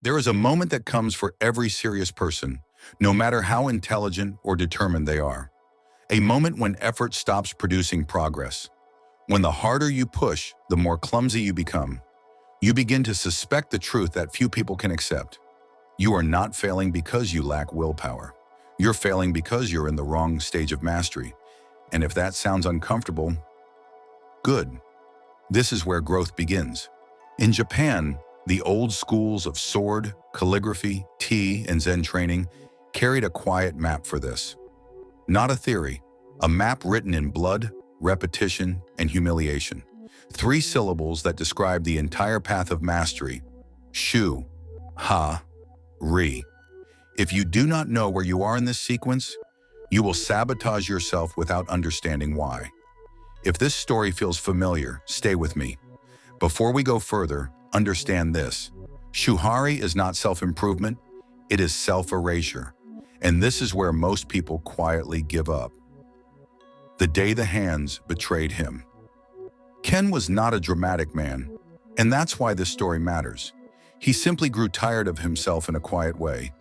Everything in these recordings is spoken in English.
There is a moment that comes for every serious person, no matter how intelligent or determined they are. A moment when effort stops producing progress. When the harder you push, the more clumsy you become. You begin to suspect the truth that few people can accept. You are not failing because you lack willpower. You're failing because you're in the wrong stage of mastery. And if that sounds uncomfortable, good. This is where growth begins. In Japan, the old schools of sword, calligraphy, tea, and Zen training carried a quiet map for this. Not a theory, a map written in blood, repetition, and humiliation. 3 syllables that describe the entire path of mastery: shu, ha, ri. If you do not know where you are in this sequence, you will sabotage yourself without understanding why. If this story feels familiar, stay with me. Before we go further, understand this. Shuhari is not self-improvement, it is self-erasure. And this is where most people quietly give up. The day the hands betrayed him. Ken was not a dramatic man, and that's why this story matters. He simply grew tired of himself in a quiet way.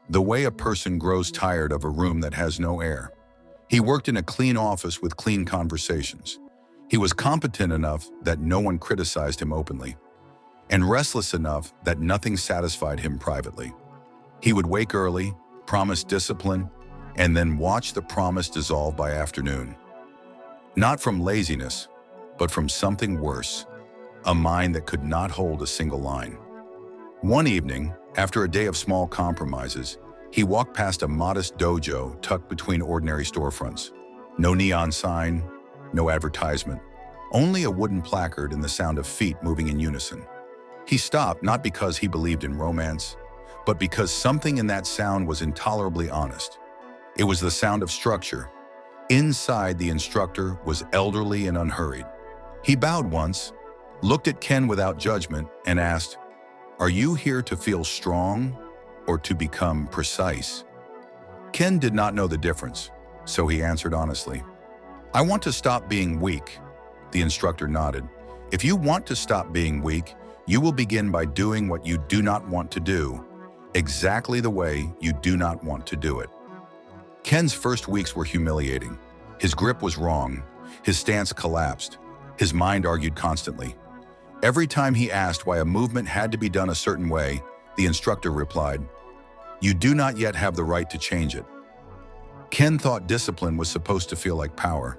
The way a person grows tired of a room that has no air. He worked in a clean office with clean conversations. He was competent enough that no one criticized him openly, and restless enough that nothing satisfied him privately. He would wake early, promise discipline, and then watch the promise dissolve by afternoon. Not from laziness, but from something worse, a mind that could not hold a single line. One evening, after a day of small compromises, he walked past a modest dojo tucked between ordinary storefronts. No neon sign, no advertisement, only a wooden placard and the sound of feet moving in unison. He stopped not because he believed in romance, but because something in that sound was intolerably honest. It was the sound of structure. Inside, the instructor was elderly and unhurried. He bowed once, looked at Ken without judgment, and asked, "Are you here to feel strong or to become precise?" Ken did not know the difference, so he answered honestly, "I want to stop being weak." The instructor nodded. "If you want to stop being weak, you will begin by doing what you do not want to do, exactly the way you do not want to do it." Ken's first weeks were humiliating. His grip was wrong. His stance collapsed. His mind argued constantly. Every time he asked why a movement had to be done a certain way, the instructor replied, "You do not yet have the right to change it." Ken thought discipline was supposed to feel like power.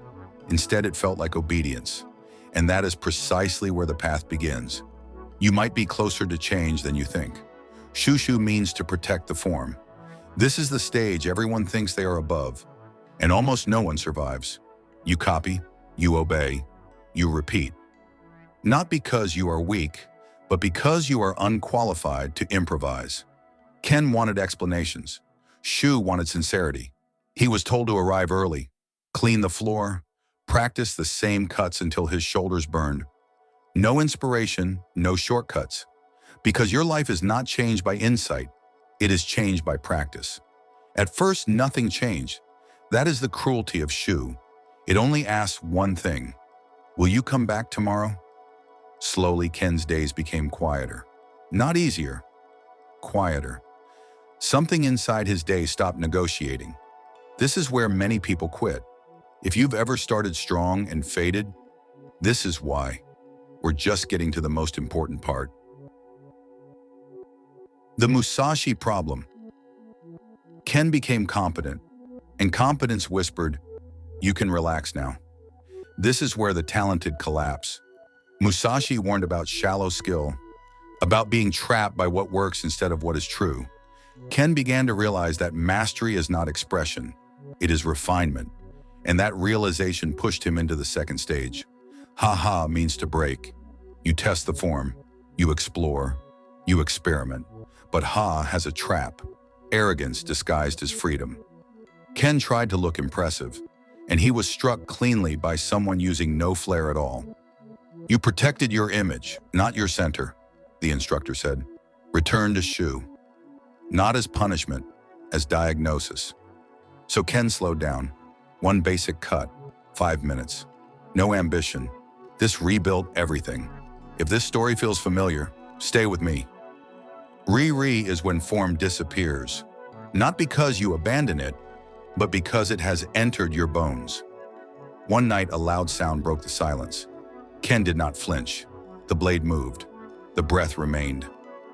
Instead, it felt like obedience. And that is precisely where the path begins. You might be closer to change than you think. Shushu means to protect the form. This is the stage everyone thinks they are above, and almost no one survives. You copy, you obey, you repeat. Not because you are weak, but because you are unqualified to improvise. Ken wanted explanations. Shu wanted sincerity. He was told to arrive early, clean the floor, practice the same cuts until his shoulders burned. No inspiration, no shortcuts. Because your life is not changed by insight, it is changed by practice. At first, nothing changed. That is the cruelty of Shu. It only asks one thing. Will you come back tomorrow? Slowly, Ken's days became quieter. Not easier, quieter. Something inside his day stopped negotiating. This is where many people quit. If you've ever started strong and faded, this is why. We're just getting to the most important part. The Musashi problem. Ken became competent, and competence whispered, "You can relax now." This is where the talented collapse. Musashi warned about shallow skill, about being trapped by what works instead of what is true. Ken began to realize that mastery is not expression, it is refinement, and that realization pushed him into the second stage. Ha-ha means to break. You test the form, you explore, you experiment. But ha has a trap, arrogance disguised as freedom. Ken tried to look impressive, and he was struck cleanly by someone using no flair at all. "You protected your image, not your center," the instructor said. "Return to Shu." Not as punishment, as diagnosis. So Ken slowed down. One basic cut, 5 minutes. No ambition. This rebuilt everything. If this story feels familiar, stay with me. Re is when form disappears, not because you abandon it, but because it has entered your bones. One night, a loud sound broke the silence. Ken did not flinch. The blade moved. The breath remained.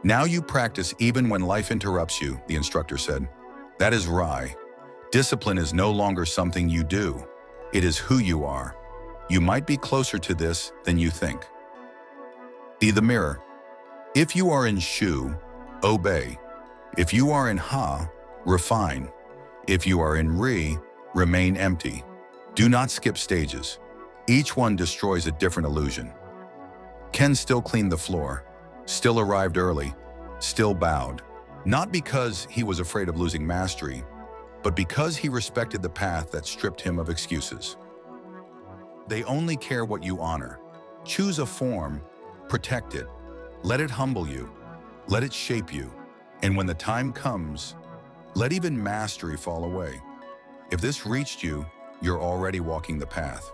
Now you practice even when life interrupts you, the instructor said. That is Rai. Discipline is no longer something you do. It is who you are. You might be closer to this than you think. Be the mirror. If you are in Shu, obey. If you are in Ha, refine. If you are in Ri, remain empty. Do not skip stages. Each one destroys a different illusion. Ken still cleaned the floor, still arrived early, still bowed. Not because he was afraid of losing mastery, but because he respected the path that stripped him of excuses. They only care what you honor. Choose a form, protect it, let it humble you, let it shape you, and when the time comes, let even mastery fall away. If this reached you, you're already walking the path.